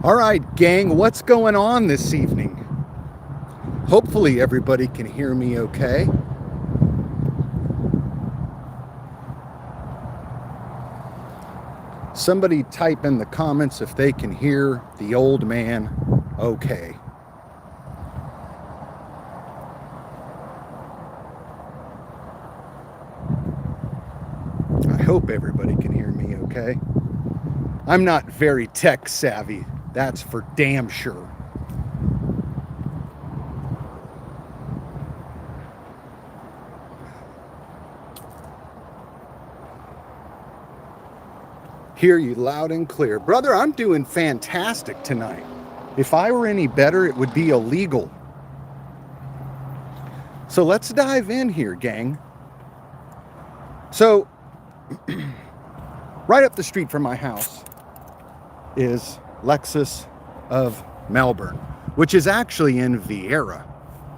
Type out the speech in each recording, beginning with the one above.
All right, gang, what's going on this evening? Hopefully everybody can hear me okay. Somebody type in the comments if they can hear the old man okay. I hope everybody can hear me okay. I'm not very tech savvy, that's for damn sure. Hear you loud and clear. Brother, I'm doing fantastic tonight. If I were any better, it would be illegal. So let's dive in here, gang. So, right up the street from my house is Lexus of Melbourne, which is actually in Viera.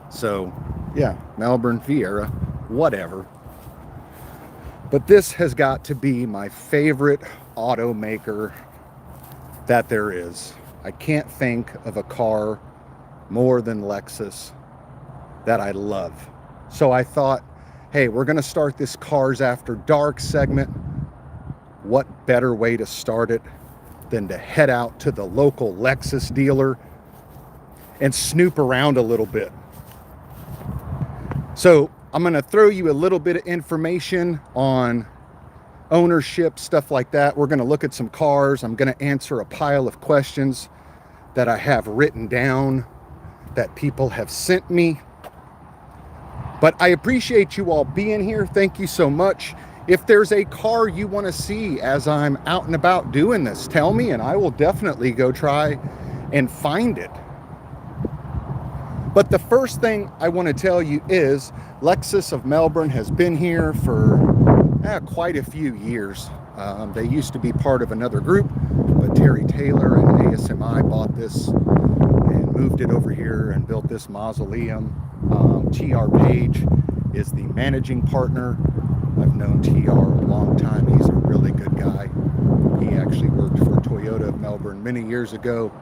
So, yeah, Melbourne, Viera, whatever. But this has got to be my favorite automaker that there is. I can't think of a car more than Lexus that I love. So I thought, hey, we're going to start this Cars After Dark segment. What better way to start it than to head out to the local Lexus dealer and snoop around a little bit. So I'm going to throw you a little bit of information on ownership, stuff like that. We're going to look at some cars. I'm going to answer a pile of questions that I have written down that people have sent me. But I appreciate you all being here. Thank you so much. If there's a car you want to see as I'm out and about doing this, tell me and I will definitely go try and find it. But the first thing I want to tell you is Lexus of Melbourne has been here for quite a few years. They used to be part of another group, but Terry Taylor and ASMI bought this and moved it over here and built this mausoleum. TR Page is the managing partner. I've known TR a long time. He's a really good guy. He actually worked for Toyota of Melbourne many years ago.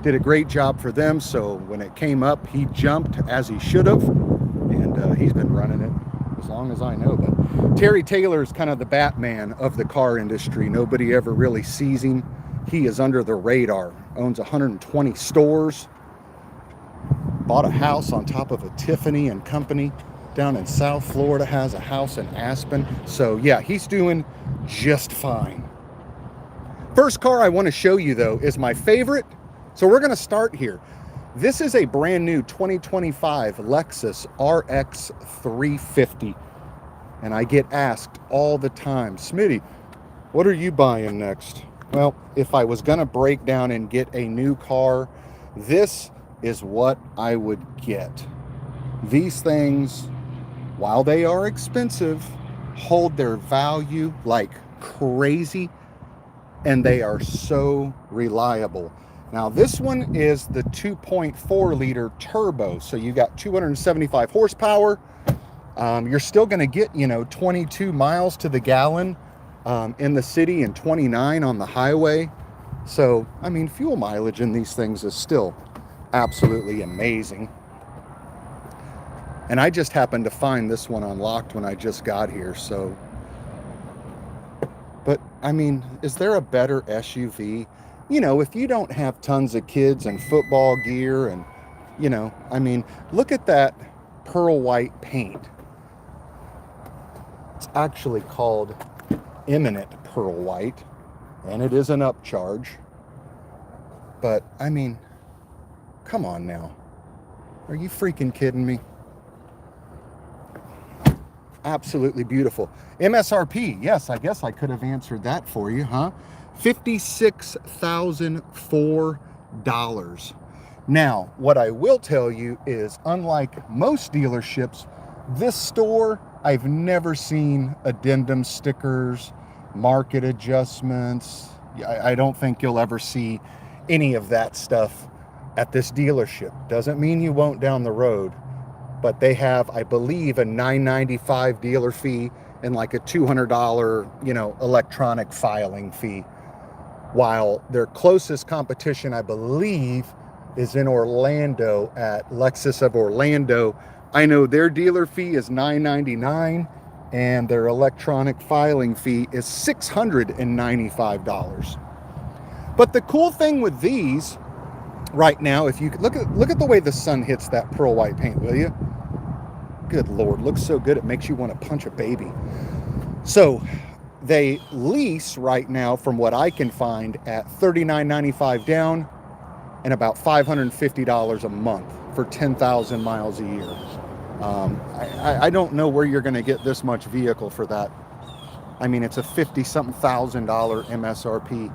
Did a great job for them, so when it came up, he jumped as he should have, and he's been running it as long as I know. But Terry Taylor is kind of the Batman of the car industry. Nobody ever really sees him. He is under the radar. Owns 120 stores. Bought a house on top of a Tiffany and Company down in South Florida. Has a house in Aspen. So yeah, he's doing just fine. First car I want to show you though is my favorite. So we're going to start here. This is a brand new 2025 Lexus RX 350. And I get asked all the time, Smitty, what are you buying next? Well, if I was going to break down and get a new car, this is what I would get. These things, while they are expensive, hold their value like crazy, and they are so reliable. Now this one is the 2.4 liter turbo, so you got 275 horsepower. You're still going to get 22 miles to the gallon in the city and 29 on the highway. So I mean, fuel mileage in these things is still absolutely amazing. And I just happened to find this one unlocked when I just got here. So, but I mean, is there a better SUV? If you don't have tons of kids and football gear and, I mean, look at that pearl white paint. It's actually called Eminent Pearl White, and it is an upcharge. But, I mean, come on now. Are you freaking kidding me? Absolutely beautiful. MSRP, yes, I guess I could have answered that for you, huh? $56,004. Now, what I will tell you is, unlike most dealerships, this store, I've never seen addendum stickers, market adjustments. I don't think you'll ever see any of that stuff at this dealership. Doesn't mean you won't down the road, but they have, I believe, a $9.95 dealer fee and like a $200, electronic filing fee. while their closest competition, I believe, is in Orlando at Lexus of Orlando. I know their dealer fee is $9.99 and their electronic filing fee is $695. But the cool thing with these right now, if you look at the way the sun hits that pearl white paint, will you? Good Lord, looks so good it makes you want to punch a baby. So they lease right now, from what I can find, at $39.95 down and about $550 a month for 10,000 miles a year. I don't know where you're going to get this much vehicle for that. I mean, it's a $50-something thousand MSRP.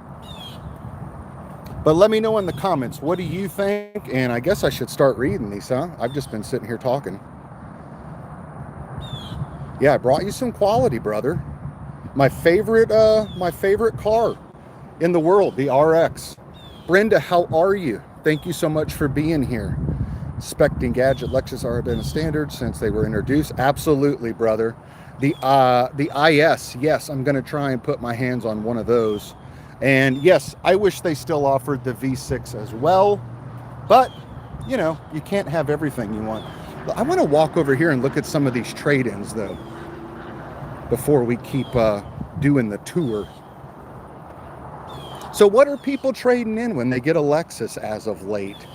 But let me know in the comments, what do you think? And I guess I should start reading these, huh? I've just been sitting here talking. Yeah, I brought you some quality, brother. My favorite car in the world, the RX. Brenda, how are you? Thank you so much for being here. Spec and Gadget Lexus are been a standard since they were introduced. Absolutely, brother. The IS, yes, I'm going to try and put my hands on one of those. And yes, I wish they still offered the V6 as well. But, you know, you can't have everything you want. I want to walk over here and look at some of these trade-ins, though, before we keep doing the tour. So what are people trading in when they get a Lexus as of late?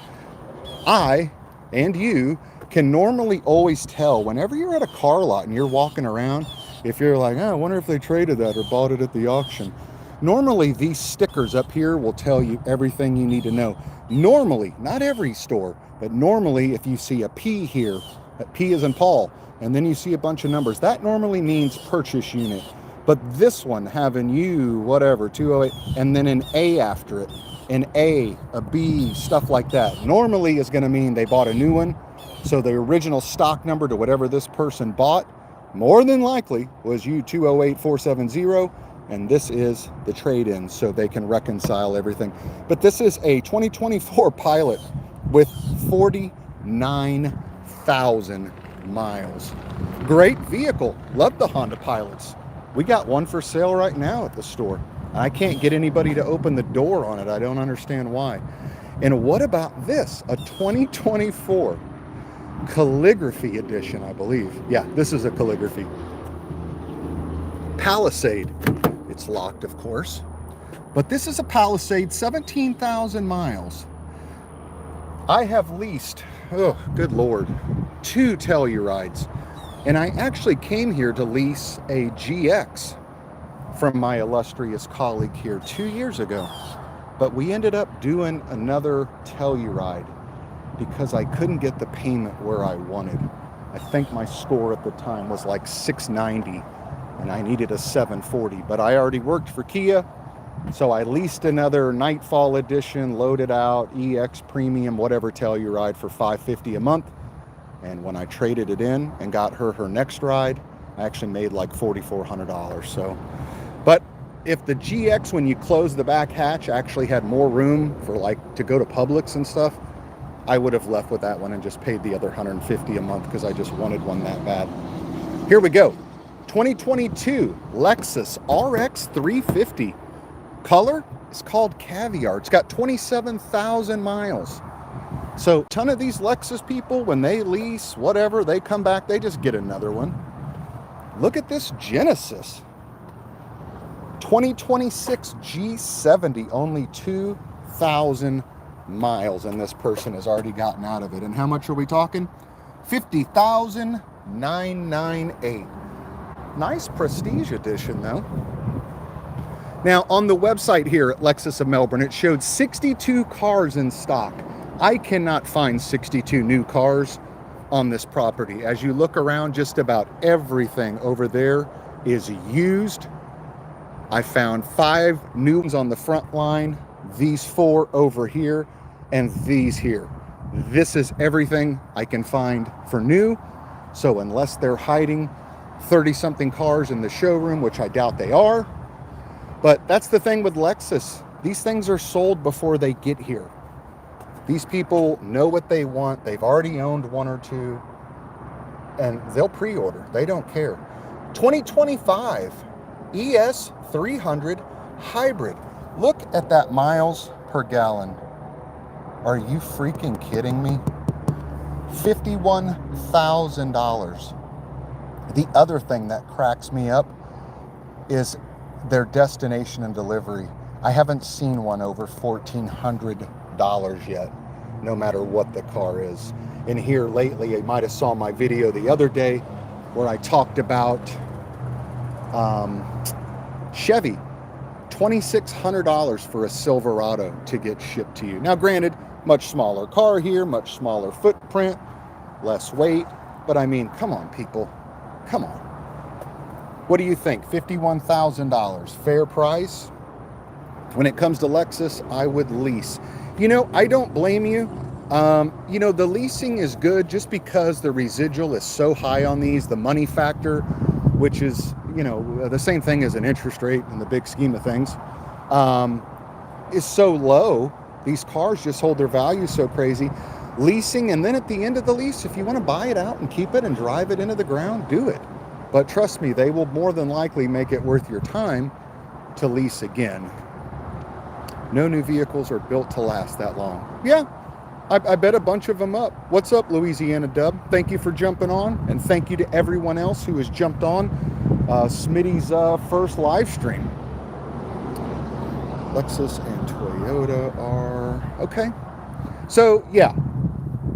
I and you can normally always tell whenever you're at a car lot and you're walking around, if you're like, oh, I wonder if they traded that or bought it at the auction. Normally, these stickers up here will tell you everything you need to know. Normally, not every store, but normally if you see a P here, that P is in Paul, and then you see a bunch of numbers, that normally means purchase unit. But this one having U, whatever, 208, and then an A after it, an A, a B, stuff like that, normally is going to mean they bought a new one. So the original stock number to whatever this person bought, more than likely, was U208470. And this is the trade-in, so they can reconcile everything. But this is a 2024 Pilot with 49,000 miles. Great vehicle. Love the Honda Pilots. We got one for sale right now at the store. I can't get anybody to open the door on it. I don't understand why. And what about this? A 2024 Calligraphy edition, I believe. Yeah, this is a Calligraphy. Palisade. It's locked, of course. But this is a Palisade, 17,000 miles. I have leased, oh, good Lord, 2 Tellurides. And I actually came here to lease a GX from my illustrious colleague here 2 years ago. But we ended up doing another Telluride because I couldn't get the payment where I wanted. I think my score at the time was like 690. And I needed a 740, but I already worked for Kia, so I leased another Nightfall edition, loaded out, EX Premium, whatever Telluride for $550 a month. And when I traded it in and got her next ride, I actually made like $4,400. So, but if the GX, when you close the back hatch, actually had more room for like to go to Publix and stuff, I would have left with that one and just paid the other $150 a month because I just wanted one that bad. Here we go. 2022 Lexus RX 350. Color is called Caviar. It's got 27,000 miles. So a ton of these Lexus people, when they lease, whatever, they come back, they just get another one. Look at this Genesis. 2026 G70, only 2,000 miles, and this person has already gotten out of it. And how much are we talking? $50,998. Nice Prestige edition, though. Now, on the website here at Lexus of Melbourne, it showed 62 cars in stock. I cannot find 62 new cars on this property. As you look around, just about everything over there is used. I found 5 new ones on the front line, these 4 over here, and these here. This is everything I can find for new. So unless they're hiding 30-something cars in the showroom, which I doubt they are. But that's the thing with Lexus. These things are sold before they get here. These people know what they want. They've already owned 1 or 2. And they'll pre-order. They don't care. 2025 ES 300 Hybrid. Look at that miles per gallon. Are you freaking kidding me? $51,000. The other thing that cracks me up is their destination and delivery. I haven't seen one over $1,400 yet, no matter what the car is. And here lately, you might have saw my video the other day where I talked about Chevy, $2,600 for a Silverado to get shipped to you. Now, granted, much smaller car here, much smaller footprint, less weight, but I mean, come on, people, come on. What do you think? $51,000, fair price? When it comes to Lexus, I would lease. You know, I don't blame you. You know, the leasing is good just because the residual is so high on these, the money factor, which is, you know, the same thing as an interest rate in the big scheme of things, is so low. These cars just hold their value so crazy. Leasing, and then at the end of the lease, if you want to buy it out and keep it and drive it into the ground, do it. But trust me, they will more than likely make it worth your time to lease again. No new vehicles are built to last that long. Yeah, I bet a bunch of them up. What's up, Louisiana Dub? Thank you for jumping on, and thank you to everyone else who has jumped on Smitty's first live stream. Lexus and Toyota are okay. So yeah,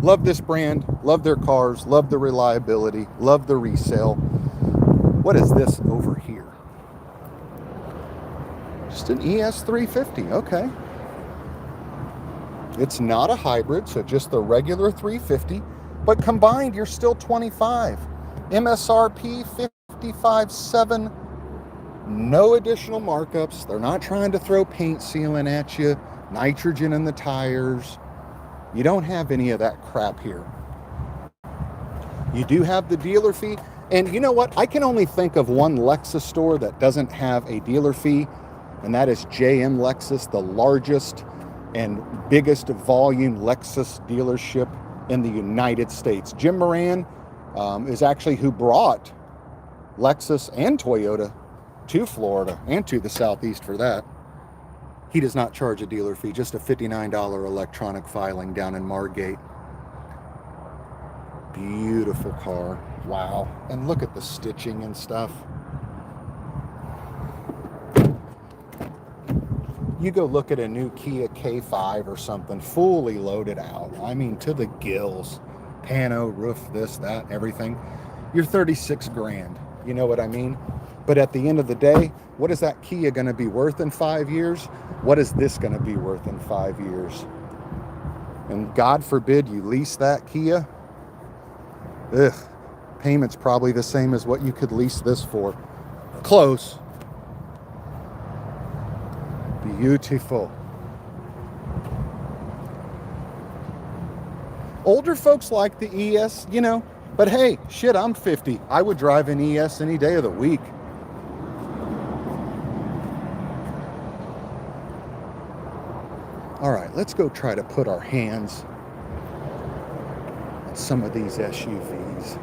love this brand, love their cars, love the reliability, love the resale. What is this over here? Just an ES350, okay. It's not a hybrid, so just the regular 350, but combined, you're still 25. MSRP 55.7, no additional markups. They're not trying to throw paint sealant at you, nitrogen in the tires. You don't have any of that crap here. You do have the dealer fee, and you know what? I can only think of one Lexus store that doesn't have a dealer fee, and that is JM Lexus, the largest and biggest volume Lexus dealership in the United States. Jim Moran is actually who brought Lexus and Toyota to Florida and to the Southeast for that. He does not charge a dealer fee, just a $59 electronic filing down in Margate. Beautiful car. Wow. And look at the stitching and stuff. You go look at a new Kia K5 or something, fully loaded out. I mean, to the gills. Pano, roof, this, that, everything. You're 36 grand. You know what I mean? But at the end of the day, what is that Kia going to be worth in 5 years? What is this going to be worth in 5 years? And God forbid you lease that Kia. Ugh. Payment's probably the same as what you could lease this for. Close. Beautiful. Older folks like the ES, you know, but hey, shit, I'm 50. I would drive an ES any day of the week. All right, let's go try to put our hands on some of these SUVs.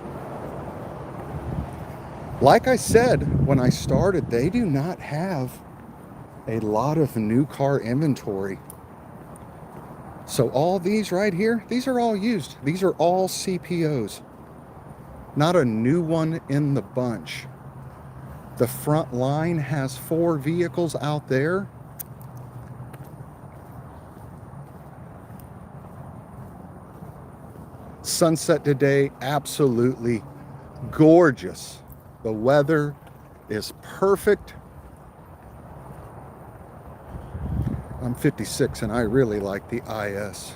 Like I said when I started, they do not have a lot of new car inventory. So all these right here, these are all used. These are all CPOs. Not a new one in the bunch. The front line has 4 vehicles out there. Sunset today, absolutely gorgeous. The weather is perfect. I'm 56 and I really like the IS.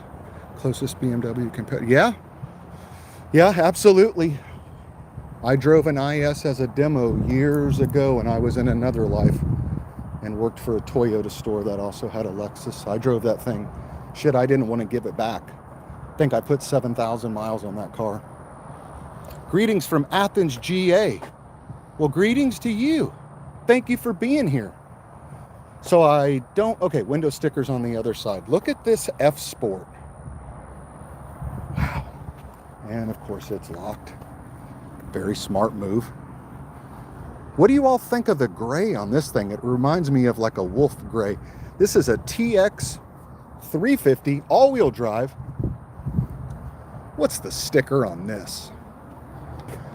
Closest BMW competitor. Yeah, absolutely. I drove an IS as a demo years ago when I was in another life and worked for a Toyota store that also had a Lexus. I drove that thing. Shit, I didn't want to give it back. I think I put 7,000 miles on that car. Greetings from Athens, GA. Well, greetings to you. Thank you for being here. So okay, window stickers on the other side. Look at this F Sport. Wow. And of course it's locked. Very smart move. What do you all think of the gray on this thing? It reminds me of like a wolf gray. This is a TX 350 all-wheel drive. What's the sticker on this?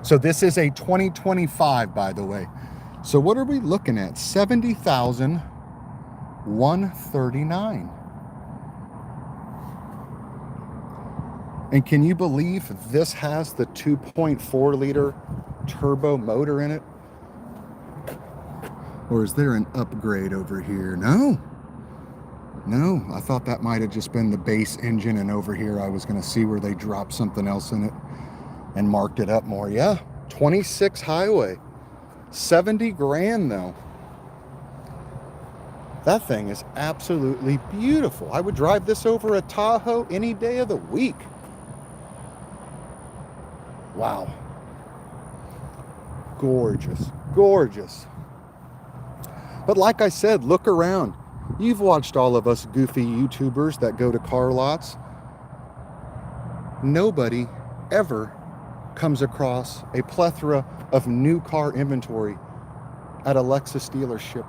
So this is a 2025, by the way. So what are we looking at? 70,139. And can you believe this has the 2.4 liter turbo motor in it? Or is there an upgrade over here? No. No, I thought that might have just been the base engine, and over here I was going to see where they dropped something else in it and marked it up more. Yeah, 26 highway. 70 grand though. That thing is absolutely beautiful. I would drive this over a Tahoe any day of the week. Wow. Gorgeous, gorgeous. But like I said, look around. You've watched all of us goofy YouTubers that go to car lots. Nobody ever comes across a plethora of new car inventory at a Lexus dealership.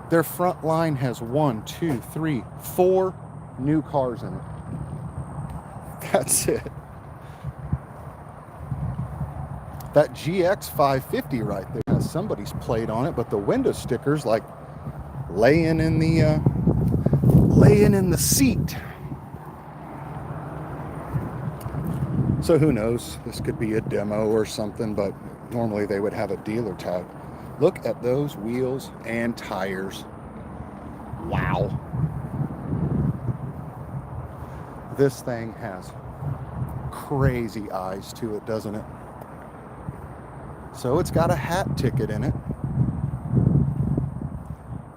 Their front line has 1, 2, 3, 4 new cars in it. That's it. That GX 550 right there has somebody's plate on it, but the window stickers like laying in the seat. So who knows? This could be a demo or something, but normally they would have a dealer tag. Look at those wheels and tires. Wow. This thing has crazy eyes to it, doesn't it? So it's got a hat ticket in it.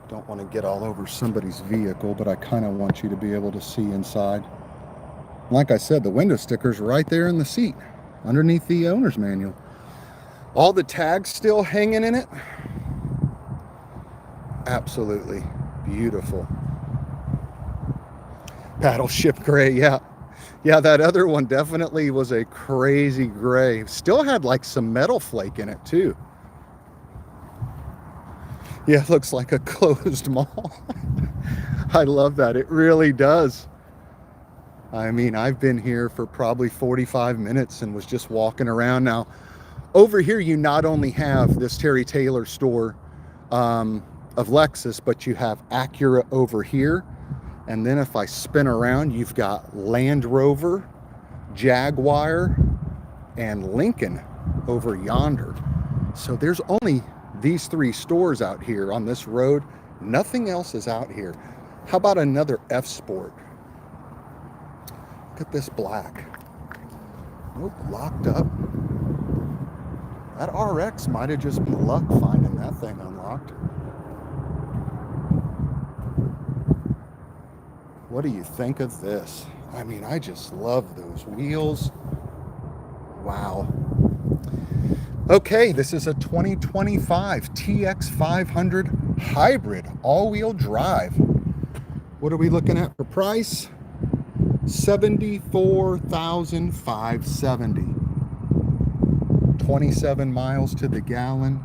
Don't want to get all over somebody's vehicle, but I kind of want you to be able to see inside. Like I said, the window sticker's right there in the seat, underneath the owner's manual. All the tags still hanging in it. Absolutely beautiful. Battleship gray, yeah. Yeah, that other one definitely was a crazy gray. Still had like some metal flake in it too. Yeah, it looks like a closed mall. I love that. It really does. I mean, I've been here for probably 45 minutes and was just walking around. Now, over here, you not only have this Terry Taylor store of Lexus, but you have Acura over here. And then if I spin around, you've got Land Rover, Jaguar, and Lincoln over yonder. So there's only these 3 stores out here on this road. Nothing else is out here. How about another F Sport? Look at this black. Nope, locked up. That RX might have just been luck finding that thing unlocked. What do you think of this? I mean, I just love those wheels. Wow. Okay, this is a 2025 TX 500 hybrid all-wheel drive. What are we looking at for price? $74,570. 27 miles to the gallon.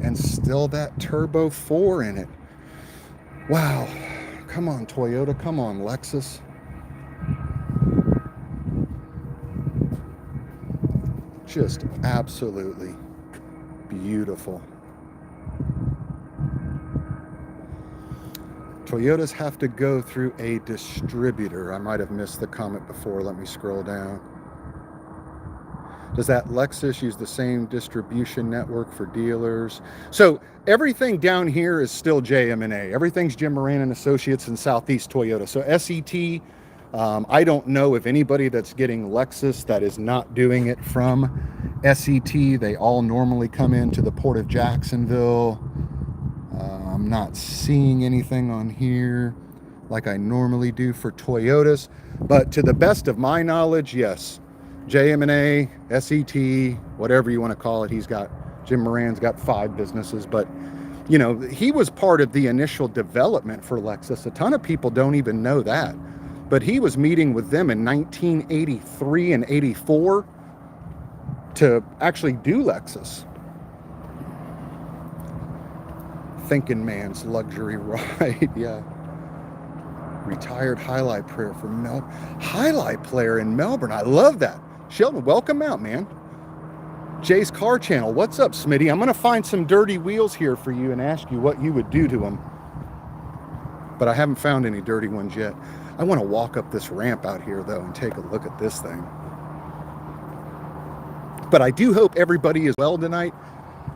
And still that turbo 4 in it. Wow. Come on, Toyota. Come on, Lexus. Just absolutely beautiful. Toyotas have to go through a distributor. I might have missed the comment before. Let me scroll down. Does that Lexus use the same distribution network for dealers? So everything down here is still JM&A. Everything's Jim Moran and Associates in Southeast Toyota. So SET, I don't know of anybody that's getting Lexus that is not doing it from SET. They all normally come into the Port of Jacksonville. I'm not seeing anything on here like I normally do for Toyotas. But to the best of my knowledge, yes. JM&A, SET, whatever you want to call it. Jim Moran's got 5 businesses, but you know, he was part of the initial development for Lexus. A ton of people don't even know that, but he was meeting with them in 1983 and 84 to actually do Lexus. thinking man's luxury ride. Yeah. Retired highlight player from highlight player in Melbourne. I love that. Sheldon, welcome out, man. Jay's Car Channel. What's up, Smitty? I'm going to find some dirty wheels here for you and ask you what you would do to them. But I haven't found any dirty ones yet. I want to walk up this ramp out here, though, and take a look at this thing. But I do hope everybody is well tonight.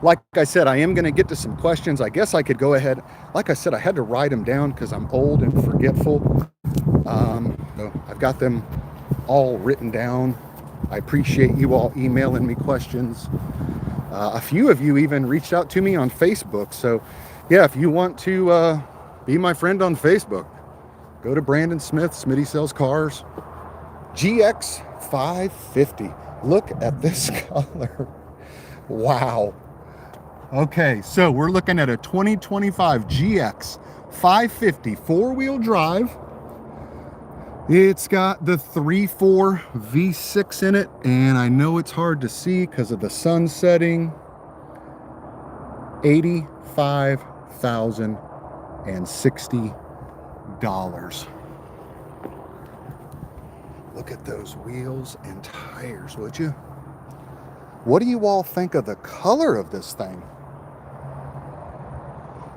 Like I said, I am going to get to some questions. I guess I could go ahead. Like I said, I had to write them down because I'm old and forgetful. So I've got them all written down. I appreciate you all emailing me questions. A few of you even reached out to me on Facebook. So yeah, if you want to be my friend on Facebook, go to Brandon Smith, Smitty Sells Cars. GX 550. Look at this color. Wow. Okay, so we're looking at a 2025 GX 550 four-wheel drive. It's got the 3.4 V6 in it, and I know it's hard to see because of the sun setting. $85,060. Look at those wheels and tires, would you? What do you all think of the color of this thing?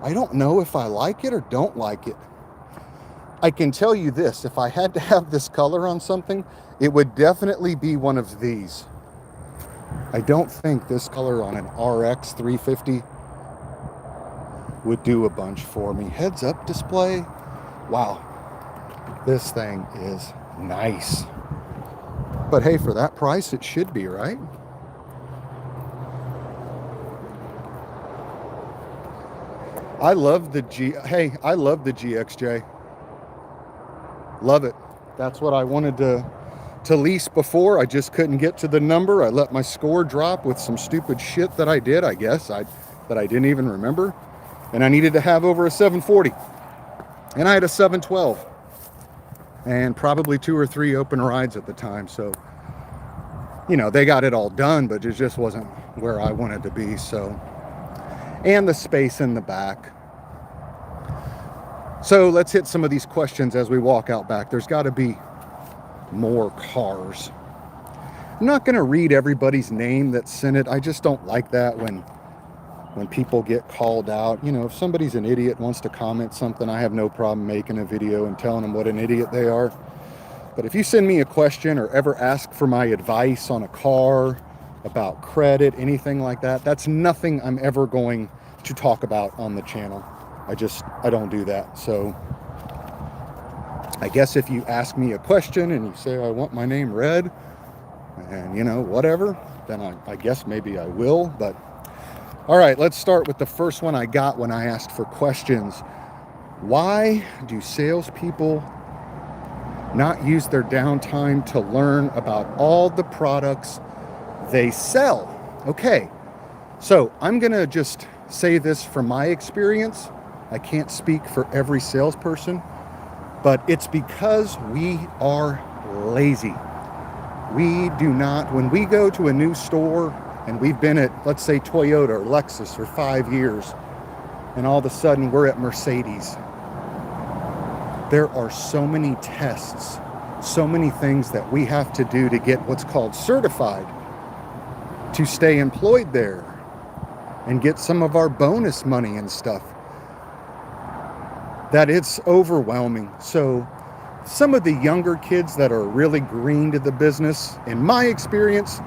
I don't know if I like it or don't like it. I can tell you this, if I had to have this color on something, it would definitely be one of these. I don't think this color on an RX 350 would do a bunch for me. Heads up display. Wow. This thing is nice. But hey, for that price, it should be, right? I love the I love the GXJ. Love it. That's what I wanted to lease before. I just couldn't get to the number. I let my score drop with some stupid shit that I did, I guess, that I didn't even remember. And I needed to have over a 740. And I had a 712. And probably 2 or 3 open rides at the time. So, you know, they got it all done, but it just wasn't where I wanted to be. So, and the space in the back. So let's hit some of these questions as we walk out back. There's got to be more cars. I'm not going to read everybody's name that sent it. I just don't like that when people get called out. You know, if somebody's an idiot, wants to comment something, I have no problem making a video and telling them what an idiot they are. But if you send me a question or ever ask for my advice on a car, about credit, anything like that, that's nothing I'm ever going to talk about on the channel. I don't do that. So I guess if you ask me a question and you say, I want my name read, and you know, whatever, then I guess maybe I will. But all right, let's start with the first one I got when I asked for questions. Why do salespeople not use their downtime to learn about all the products they sell? Okay, so I'm gonna just say this from my experience. I can't speak for every salesperson, but it's because we are lazy. We do not, when we go to a new store and we've been at, let's say, Toyota or Lexus for 5 years, and all of a sudden we're at Mercedes, there are so many tests, so many things that we have to do to get what's called certified, to stay employed there and get some of our bonus money and stuff, that it's overwhelming. So some of the younger kids that are really green to the business, in my experience,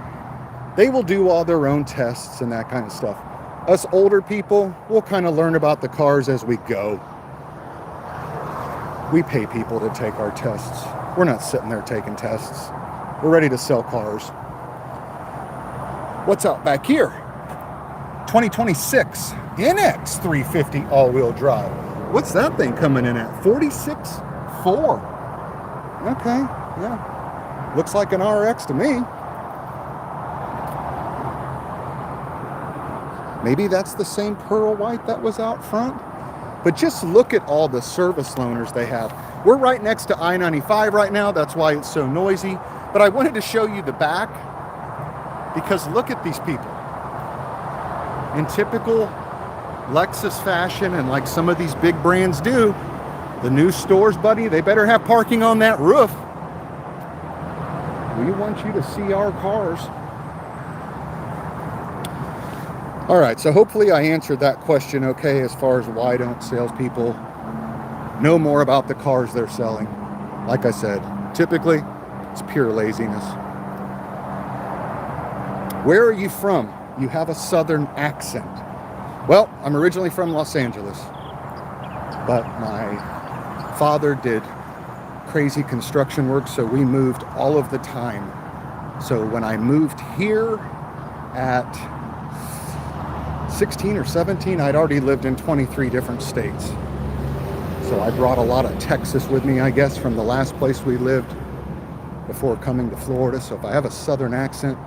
they will do all their own tests and that kind of stuff. Us older people, we'll kind of learn about the cars as we go. We pay people to take our tests. We're not sitting there taking tests. We're ready to sell cars. What's out back here? 2026 NX 350 all-wheel drive. What's that thing coming in at? 46.4. Okay, yeah. Looks like an RX to me. Maybe that's the same pearl white that was out front. But just look at all the service loaners they have. We're right next to I-95 right now. That's why it's so noisy. But I wanted to show you the back, because look at these people. In typical Lexus fashion, and like some of these big brands do, the new stores, buddy, they better have parking on that roof. We want you to see our cars. All right, so hopefully I answered that question okay, as far as why don't salespeople know more about the cars they're selling. Like I said, typically it's pure laziness. Where are you from? You have a southern accent. Well, I'm originally from Los Angeles, but my father did crazy construction work, so we moved all of the time. So when I moved here at 16 or 17, I'd already lived in 23 different states. So I brought a lot of Texas with me, I guess, from the last place we lived before coming to Florida. So if I have a southern accent,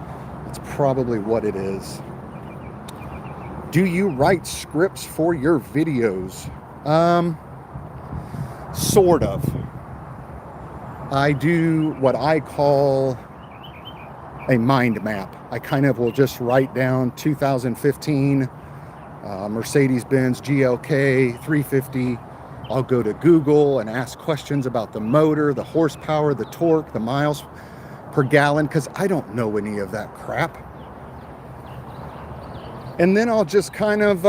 that's probably what it is. Do you write scripts for your videos? Sort of. I do what I call a mind map. I kind of will just write down 2015 Mercedes-Benz GLK 350. I'll go to Google and ask questions about the motor, the horsepower, the torque, the miles per gallon, because I don't know any of that crap. And then I'll just kind of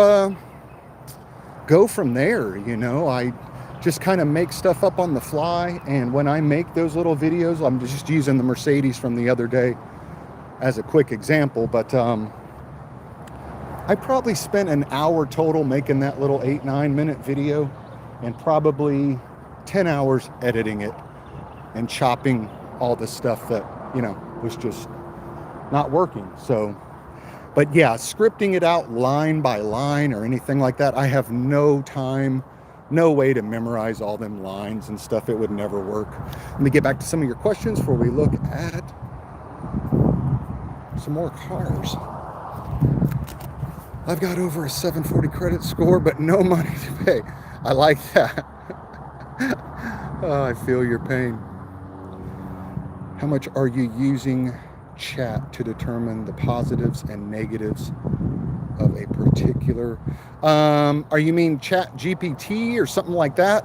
go from there, you know. I just kind of make stuff up on the fly, and when I make those little videos, I'm just using the Mercedes from the other day as a quick example, but I probably spent an hour total making that little 8-9 minute video, and probably 10 hours editing it and chopping all the stuff that, you know, was just not working. So, but yeah, scripting it out line by line or anything like that, I have no time, no way to memorize all them lines and stuff. It would never work. Let me get back to some of your questions before we look at some more cars. I've got over a 740 credit score, but no money to pay. I like that. Oh, I feel your pain. How much are you using chat to determine the positives and negatives of a particular? Are you mean Chat GPT or something like that?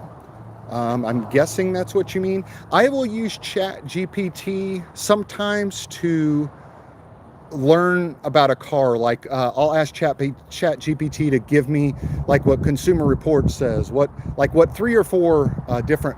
I'm guessing that's what you mean. I will use Chat GPT sometimes to learn about a car. Like I'll ask Chat GPT to give me like what Consumer Reports says, what 3 or 4 different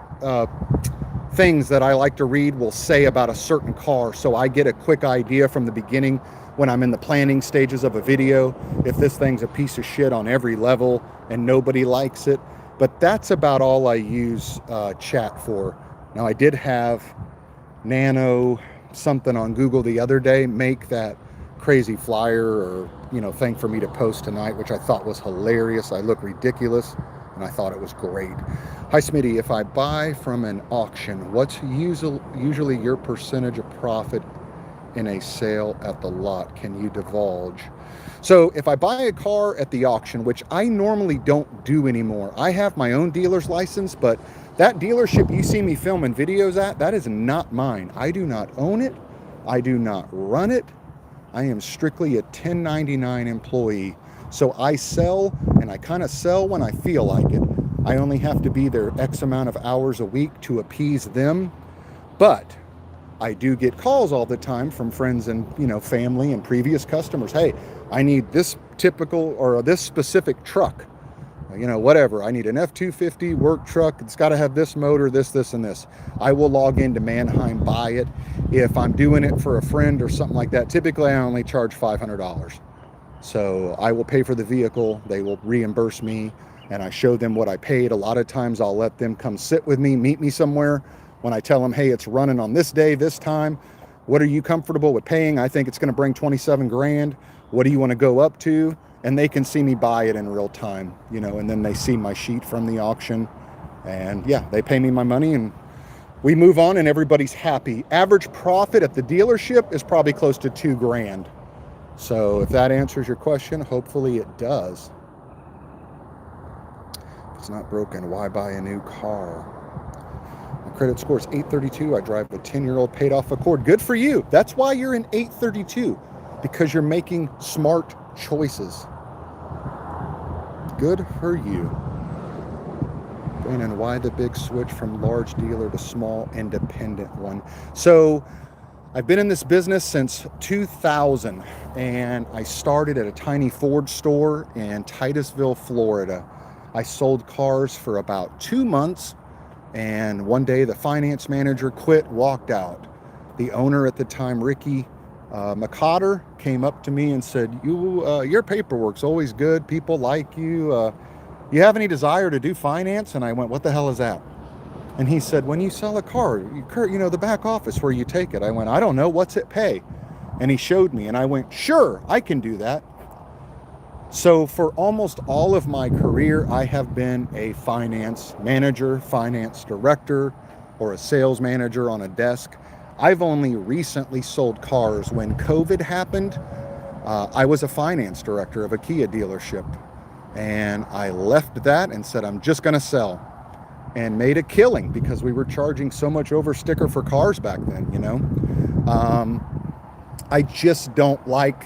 things that I like to read will say about a certain car, so I get a quick idea from the beginning when I'm in the planning stages of a video if this thing's a piece of shit on every level and nobody likes it. But that's about all I use chat for. Now, I did have Nano something on Google the other day make that crazy flyer or, you know, thing for me to post tonight, which I thought was hilarious. I look ridiculous and I thought it was great. Hi Smitty, if I buy from an auction, what's usually your percentage of profit in a sale at the lot? Can you divulge? So if I buy a car at the auction, which I normally don't do anymore, I have my own dealer's license, but that dealership you see me filming videos at, that is not mine. I do not own it. I do not run it. I am strictly a 1099 employee. So I sell, and I kind of sell when I feel like it. I only have to be there X amount of hours a week to appease them. But I do get calls all the time from friends and, you know, family and previous customers. Hey, I need this typical or this specific truck. You know, whatever. I need an F-250 work truck. It's got to have this motor, this, and this. I will log into Manheim, buy it. If I'm doing it for a friend or something like that, typically I only charge $500. So I will pay for the vehicle. They will reimburse me, and I show them what I paid. A lot of times I'll let them come sit with me, meet me somewhere. When I tell them, hey, it's running on this day, this time, what are you comfortable with paying? I think it's going to bring 27 grand. What do you want to go up to? And they can see me buy it in real time, you know, and then they see my sheet from the auction, and yeah, they pay me my money and we move on and everybody's happy. Average profit at the dealership is probably close to 2 grand. So if that answers your question, hopefully it does. If it's not broken, why buy a new car? My credit score is 832. I drive a 10-year-old paid off Accord. Good for you. That's why you're in 832, because you're making smart choices. Good for you. And why the big switch from large dealer to small independent one? So I've been in this business since 2000, and I started at a tiny Ford store in Titusville, Florida. I sold cars for about 2 months, and one day the finance manager quit, walked out. The owner at the time, Ricky McCotter, came up to me and said, your paperwork's always good. People like you. You have any desire to do finance? And I went, what the hell is that? And he said, when you sell a car, the back office where you take it. I went, I don't know. What's it pay? And he showed me, and I went, sure, I can do that. So for almost all of my career, I have been a finance manager, finance director, or a sales manager on a desk. I've only recently sold cars. When COVID happened, I was a finance director of a Kia dealership. And I left that and said, I'm just going to sell, and made a killing because we were charging so much over sticker for cars back then, I just don't like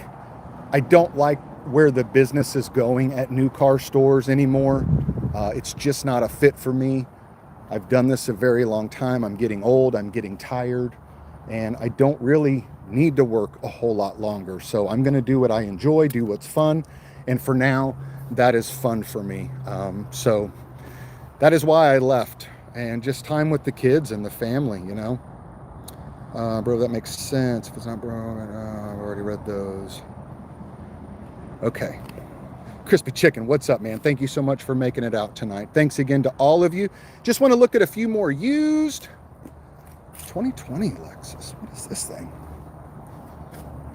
where the business is going at new car stores anymore. It's just not a fit for me. I've done this a very long time. I'm getting old. I'm getting tired, and I don't really need to work a whole lot longer. So I'm going to do what I enjoy, do what's fun. And for now, that is fun for me. So that is why I left, and just time with the kids and the family, Bro, that makes sense. If it's not bro, I've already read those. Okay. Crispy Chicken, what's up, man? Thank you so much for making it out tonight. Thanks again to all of you. Just want to look at a few more used. 2020 Lexus. What is this thing?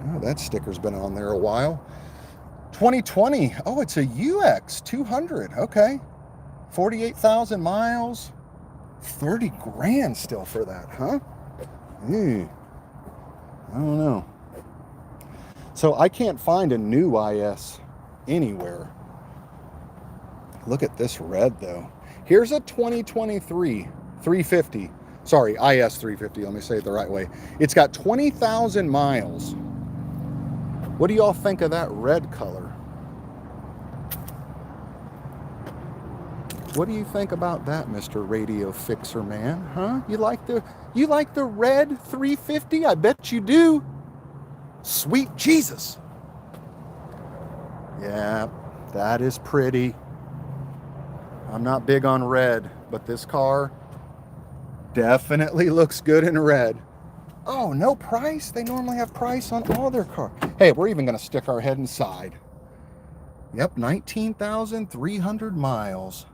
Oh, that sticker's been on there a while. 2020. Oh, it's a UX 200. Okay. 48,000 miles. 30 grand still for that, huh? I don't know. So I can't find a new IS anywhere. Look at this red though. Here's a 2023 350. Sorry, IS 350. Let me say it the right way. It's got 20,000 miles. What do y'all think of that red color? What do you think about that, Mr. Radio Fixer Man? Huh? You like the red 350? I bet you do. Sweet Jesus. Yeah, that is pretty. I'm not big on red, but this car definitely looks good in red. Oh, no price? They normally have price on all their cars. Hey, we're even going to stick our head inside. Yep, 19,300 miles.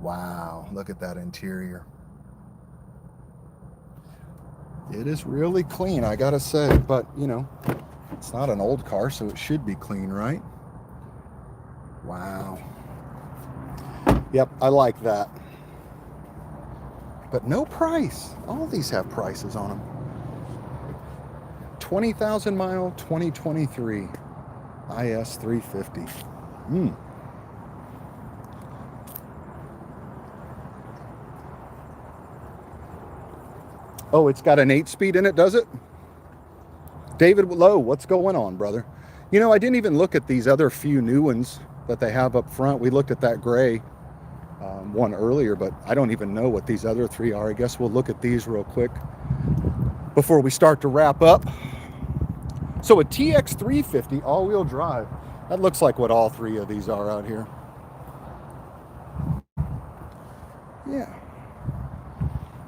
Wow, look at that interior. It is really clean, I gotta say, but it's not an old car, so it should be clean, right? Wow. Yep, I like that. But no price. All these have prices on them. 20,000 mile 2023 IS 350. Oh, it's got an 8-speed in it, does it? David Lowe, what's going on, brother? I didn't even look at these other few new ones that they have up front. We looked at that gray one earlier, but I don't even know what these other three are. I guess we'll look at these real quick before we start to wrap up. So a TX 350 all-wheel drive. That looks like what all three of these are out here. Yeah.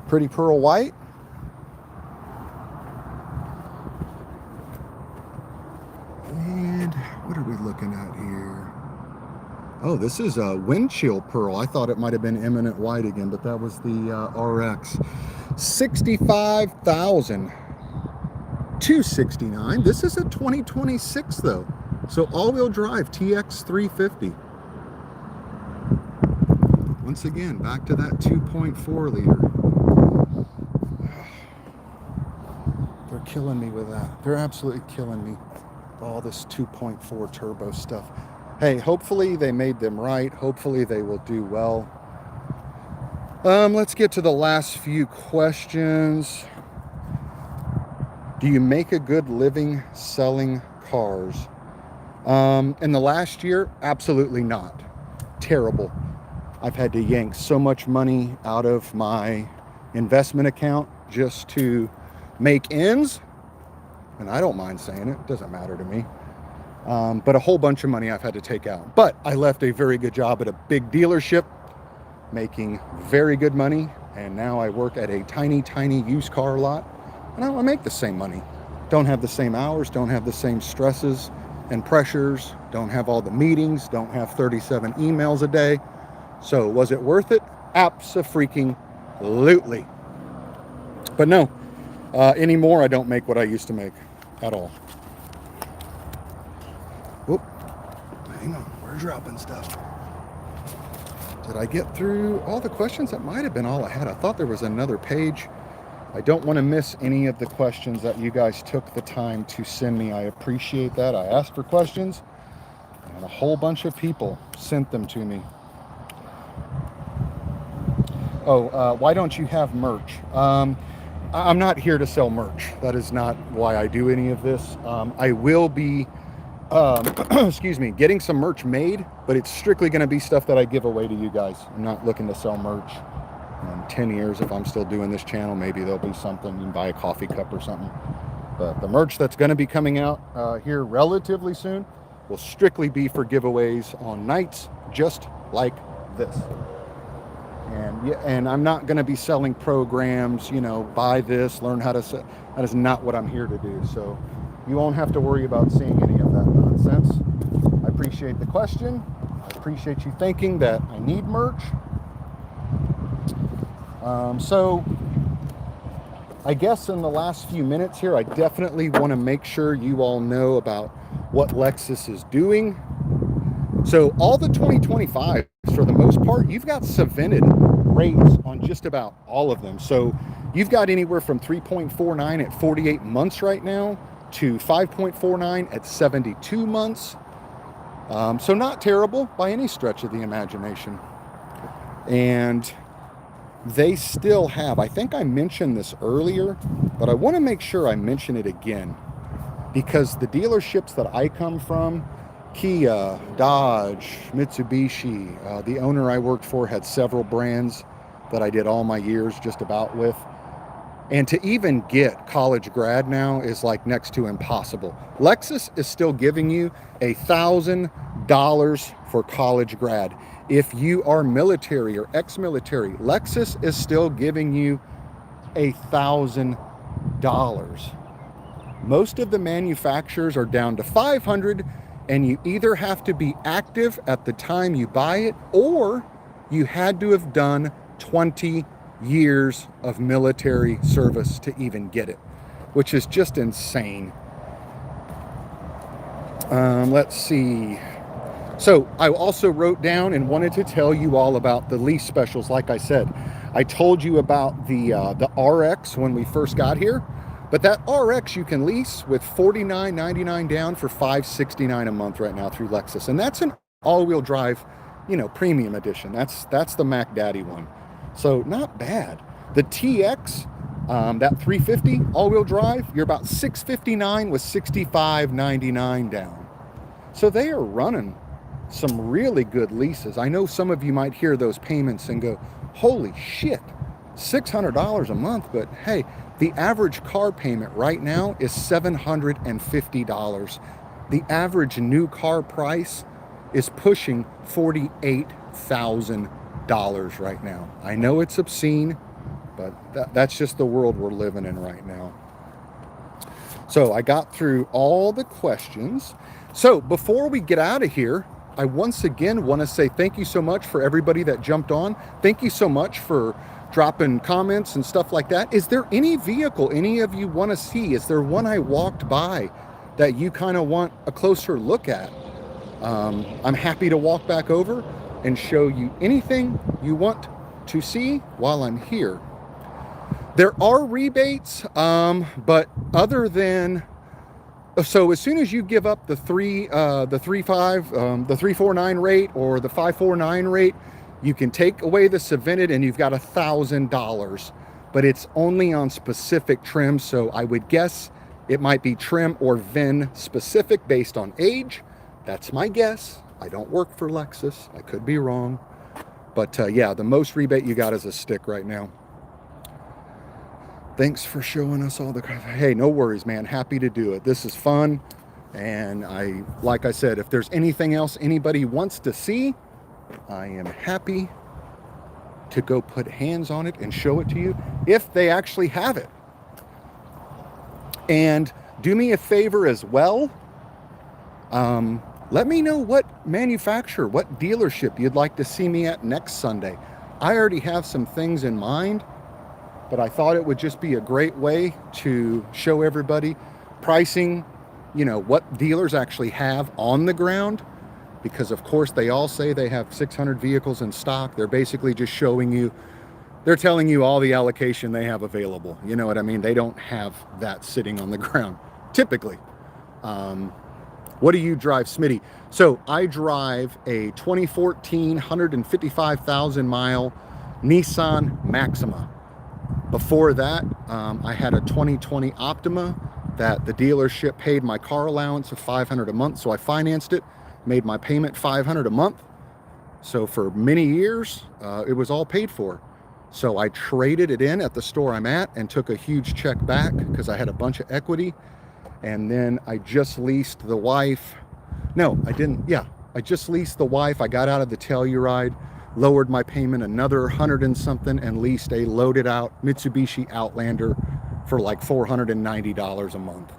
Pretty pearl white. And what are we looking at here? Oh, this is a windshield pearl. I thought it might have been eminent white again, but that was the RX. 65,269. This is a 2026 though. So all-wheel drive TX 350. Once again, back to that 2.4 liter. They're killing me with that. They're absolutely killing me. All this 2.4 turbo stuff. Hey, hopefully they made them right. Hopefully they will do well. Let's get to the last few questions. Do you make a good living selling cars? In the last year, absolutely not. Terrible. I've had to yank so much money out of my investment account just to make ends. And I don't mind saying it. It doesn't matter to me. But a whole bunch of money I've had to take out. But I left a very good job at a big dealership, making very good money. And now I work at a tiny, tiny used car lot. And I don't make the same money. Don't have the same hours, don't have the same stresses and pressures, don't have all the meetings, don't have 37 emails a day. So was it worth it? Abso-freaking-lutely. But no, anymore I don't make what I used to make at all. Whoop, hang on, we're dropping stuff. Did I get through all the questions? That might have been all I had. I thought there was another page. I don't want to miss any of the questions that you guys took the time to send me. I appreciate that. I asked for questions, and a whole bunch of people sent them to me. Why don't you have merch? I'm not here to sell merch. That is not why I do any of this. I will be, excuse me, getting some merch made, but it's strictly going to be stuff that I give away to you guys. I'm not looking to sell merch. In 10 years, if I'm still doing this channel, maybe there'll be something. You can buy a coffee cup or something. But the merch that's going to be coming out here relatively soon will strictly be for giveaways on nights just like this. And I'm not going to be selling programs, you know, buy this, learn how to sell. That is not what I'm here to do. So you won't have to worry about seeing any of that nonsense. I appreciate the question. I appreciate you thinking that I need merch. So I guess in the last few minutes here, I definitely want to make sure you all know about what Lexus is doing. So all the 2025s, for the most part, you've got subvented rates on just about all of them. So you've got anywhere from 3.49 at 48 months right now to 5.49 at 72 months. So not terrible by any stretch of the imagination. And they still have, I think I mentioned this earlier, but I want to make sure I mention it again, because the dealerships that I come from, Kia, Dodge, Mitsubishi, the owner I worked for had several brands that I did all my years just about with. And to even get college grad now is like next to impossible. Lexus is still giving you $1,000 for college grad. If you are military or ex-military, Lexus is still giving you $1,000. Most of the manufacturers are down to $500, and you either have to be active at the time you buy it, or you had to have done 20 years of military service to even get it, which is just insane. Let's see. So I also wrote down and wanted to tell you all about the lease specials. Like I said, I told you about the RX when we first got here, but that RX you can lease with $49.99 down for $569 a month right now through Lexus, and that's an all-wheel drive, you know, premium edition. That's the Mac Daddy one, so not bad. The TX, that 350 all-wheel drive, you're about $659 with $65.99 down. So they are running some really good leases. I know some of you might hear those payments and go, holy shit, $600 a month. But hey, the average car payment right now is $750. The average new car price is pushing $48,000 right now. I know it's obscene, but that's just the world we're living in right now. So I got through all the questions. So before we get out of here, I once again want to say thank you so much for everybody that jumped on. Thank you so much for dropping comments and stuff like that. Is there any vehicle any of you want to see? Is there one I walked by that you kind of want a closer look at? I'm happy to walk back over and show you anything you want to see while I'm here. There are rebates, but other than, so as soon as you give up the 349 rate or the 549 rate, you can take away the subvented and you've got $1,000, but it's only on specific trims. So I would guess it might be trim or VIN specific based on age, That's my guess. I don't work for Lexus. I could be wrong. But yeah, the most rebate you got is a stick right now. Thanks for showing us all the... Hey, no worries, man. Happy to do it. This is fun. And like I said, if there's anything else anybody wants to see, I am happy to go put hands on it and show it to you if they actually have it. And do me a favor as well. Let me know what manufacturer, what dealership you'd like to see me at next Sunday. I already have some things in mind, but I thought it would just be a great way to show everybody pricing, you know, what dealers actually have on the ground. Because of course they all say they have 600 vehicles in stock. They're basically just showing you, they're telling you all the allocation they have available. You know what I mean? They don't have that sitting on the ground, typically. What do you drive, Smitty? So I drive a 2014 155,000 mile Nissan Maxima. Before that, I had a 2020 Optima that the dealership paid my car allowance of $500 a month. So I financed it, made my payment $500 a month. So for many years, it was all paid for. So I traded it in at the store I'm at and took a huge check back because I had a bunch of equity. And then I just leased the wife. No, I didn't. Yeah, I just leased the wife. I got out of the Telluride, lowered my payment another 100 and something, and leased a loaded out Mitsubishi Outlander for like $490 a month.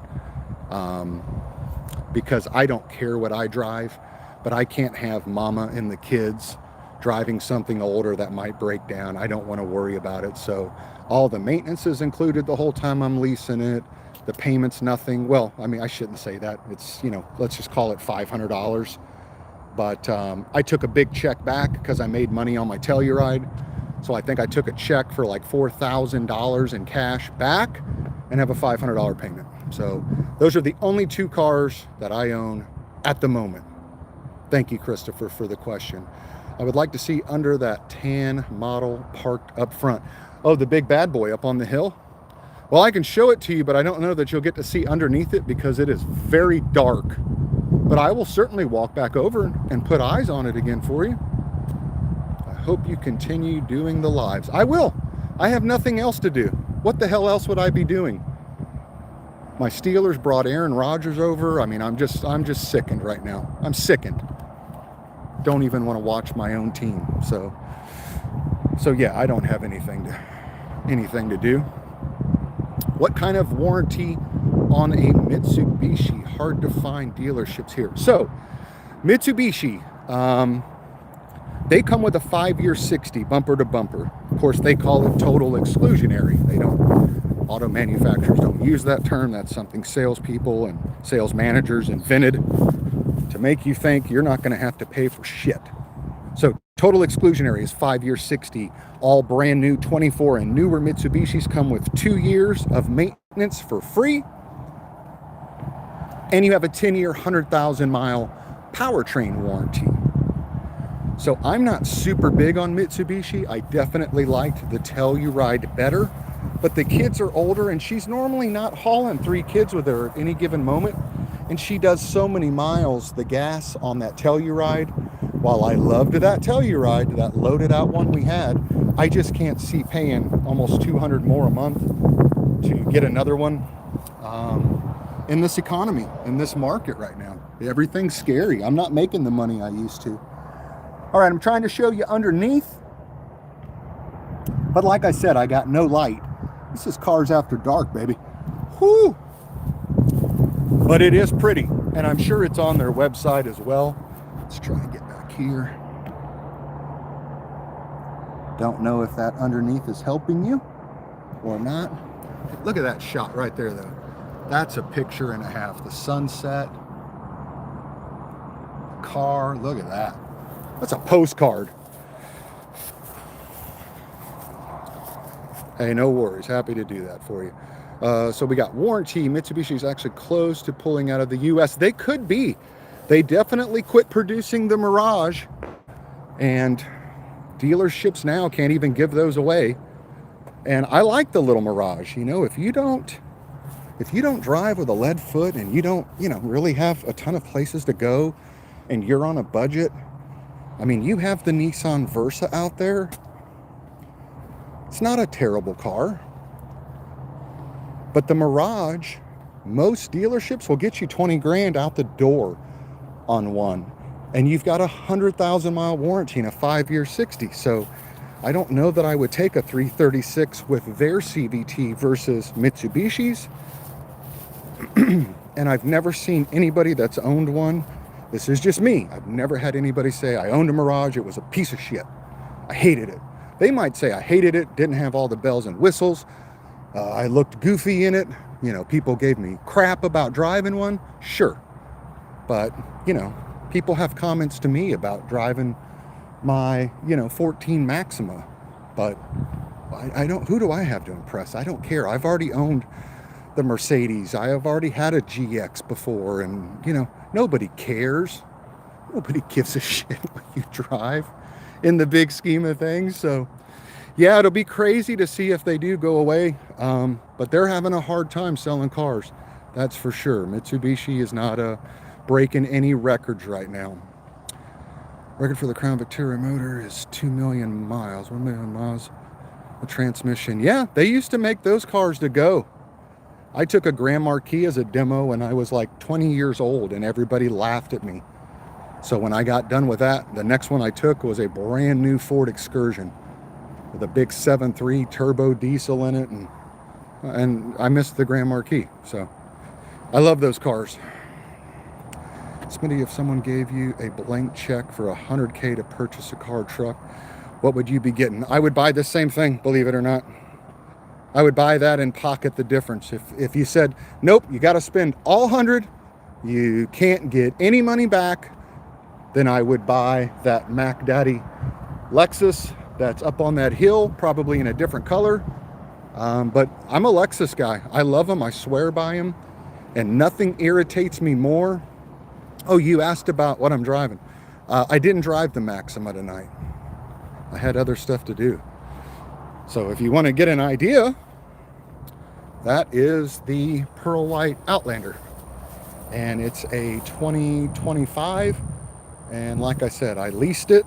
Because I don't care what I drive, but I can't have mama and the kids driving something older that might break down. I don't want to worry about it. So all the maintenance is included the whole time I'm leasing it. The payment's nothing. Well, I mean, I shouldn't say that. It's, you know, let's just call it $500. But I took a big check back because I made money on my Telluride. So I think I took a check for like $4,000 in cash back and have a $500 payment. So those are the only two cars that I own at the moment. Thank you, Christopher, for the question. I would like to see under that tan model parked up front. Oh, the big bad boy up on the hill? Well, I can show it to you, but I don't know that you'll get to see underneath it because it is very dark. But I will certainly walk back over and put eyes on it again for you. I hope you continue doing the lives. I will. I have nothing else to do. What the hell else would I be doing? My Steelers brought Aaron Rodgers over. I mean, I'm just sickened right now. I'm sickened. Don't even want to watch my own team. So yeah, I don't have anything to do. What kind of warranty on a Mitsubishi? Hard to find dealerships here. So Mitsubishi, they come with a 5-year 60 bumper to bumper. Of course, they call it total exclusionary. They don't, auto manufacturers don't use that term. That's something salespeople and sales managers invented to make you think you're not going to have to pay for shit. So total exclusionary is 5-year 60. All brand new 24 and newer Mitsubishis come with 2 years of maintenance for free. And you have a 10-year, 100,000 mile powertrain warranty. So I'm not super big on Mitsubishi. I definitely liked the Telluride better, but the kids are older and she's normally not hauling 3 kids with her at any given moment. And she does so many miles, the gas on that Telluride. While I loved that Telluride, that loaded out one we had, I just can't see paying almost $200 more a month to get another one in this economy, in this market right now. Everything's scary. I'm not making the money I used to. All right, I'm trying to show you underneath. But like I said, I got no light. This is Cars After Dark, baby. Whoo! But it is pretty, and I'm sure it's on their website as well. Let's try and get back here. Don't know if that underneath is helping you or not. Look at that shot right there, though. That's a picture and a half. The sunset, car, look at that. That's a postcard. Hey, no worries. Happy to do that for you. So we got warranty. Mitsubishi's actually close to pulling out of the U.S. They could be. They definitely quit producing the Mirage, and dealerships now can't even give those away. And I like the little Mirage. You know, if you don't drive with a lead foot and you don't, really have a ton of places to go, and you're on a budget, I mean, you have the Nissan Versa out there. It's not a terrible car. But the Mirage, most dealerships will get you 20 grand out the door on one. And you've got a 100,000 mile warranty and a 5-year 60. So I don't know that I would take a 336 with their CVT versus Mitsubishi's. And I've never seen anybody that's owned one. This is just me. I've never had anybody say, I owned a Mirage, it was a piece of shit. I hated it. They might say I hated it, didn't have all the bells and whistles. I looked goofy in it. You know, people gave me crap about driving one. Sure. But, you know, people have comments to me about driving my, 14 Maxima. But I don't, who do I have to impress? I don't care. I've already owned the Mercedes. I have already had a GX before, and, nobody cares. Nobody gives a shit what you drive in the big scheme of things. So yeah, it'll be crazy to see if they do go away. But they're having a hard time selling cars. That's for sure. Mitsubishi is not breaking any records right now. Record for the Crown Victoria motor is 2 million miles, 1 million miles. The transmission. Yeah, they used to make those cars to go. I took a Grand Marquis as a demo when I was like 20 years old, and everybody laughed at me. So when I got done with that, the next one I took was a brand new Ford Excursion with a big 7.3 turbo diesel in it, and I missed the Grand Marquis. So I love those cars. Smitty, if someone gave you a blank check for $100K to purchase a car or truck, what would you be getting? I would buy the same thing, believe it or not. I would buy that and pocket the difference. If you said, nope, you got to spend all 100, you can't get any money back, then I would buy that Mac Daddy Lexus that's up on that hill, probably in a different color. But I'm a Lexus guy. I love them. I swear by them. And nothing irritates me more. Oh, you asked about what I'm driving. I didn't drive the Maxima tonight. I had other stuff to do. So if you want to get an idea, that is the Pearl White Outlander. And it's a 2025. And like I said, I leased it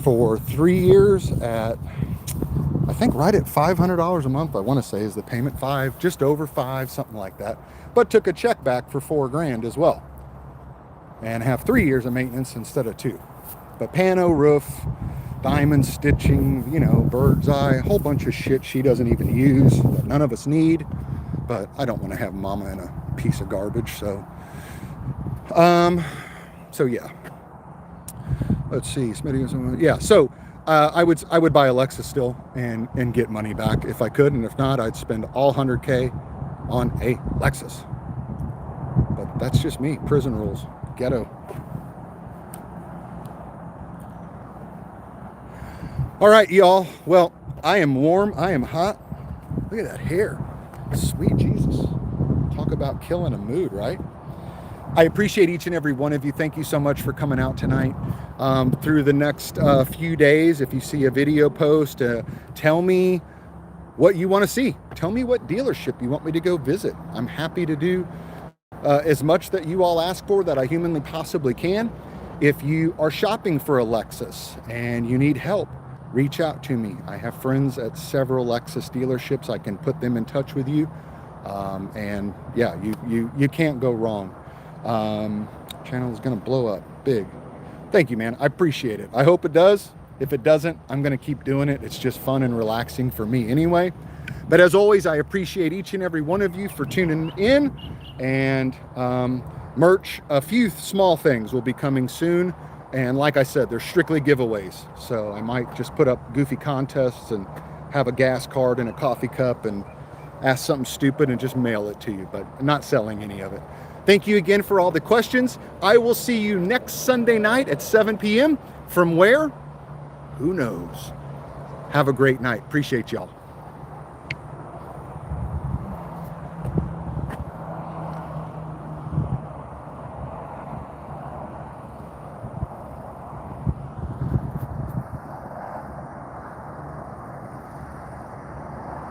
for 3 years at, I think right at $500 a month, I want to say is the payment. Just over 5, something like that. But took a check back for 4 grand as well. And have 3 years of maintenance instead of 2. But pano roof, diamond stitching, bird's eye, a whole bunch of shit she doesn't even use, that none of us need. But I don't want to have mama in a piece of garbage, so yeah. Let's see, Smitty. Yeah, so I would buy a Lexus still and get money back if I could, and if not, I'd spend all 100K on a Lexus. But that's just me. Prison rules. Ghetto. All right, y'all. Well, I am warm. I am hot. Look at that hair. Sweet Jesus. Talk about killing a mood, right? I appreciate each and every one of you. Thank you so much for coming out tonight. Through the next few days, if you see a video post, tell me what you want to see. Tell me what dealership you want me to go visit. I'm happy to do as much that you all ask for that I humanly possibly can. If you are shopping for a Lexus and you need help, reach out to me. I have friends at several Lexus dealerships. I can put them in touch with you. And yeah, you can't go wrong. Channel is going to blow up big. Thank you, man. I appreciate it. I hope it does. If it doesn't, I'm going to keep doing it. It's just fun and relaxing for me anyway. But as always, I appreciate each and every one of you for tuning in. And merch, a few small things will be coming soon. And like I said, they're strictly giveaways. So I might just put up goofy contests and have a gas card and a coffee cup and ask something stupid and just mail it to you. But I'm not selling any of it. Thank you again for all the questions. I will see you next Sunday night at 7 p.m. From where? Who knows? Have a great night. Appreciate y'all.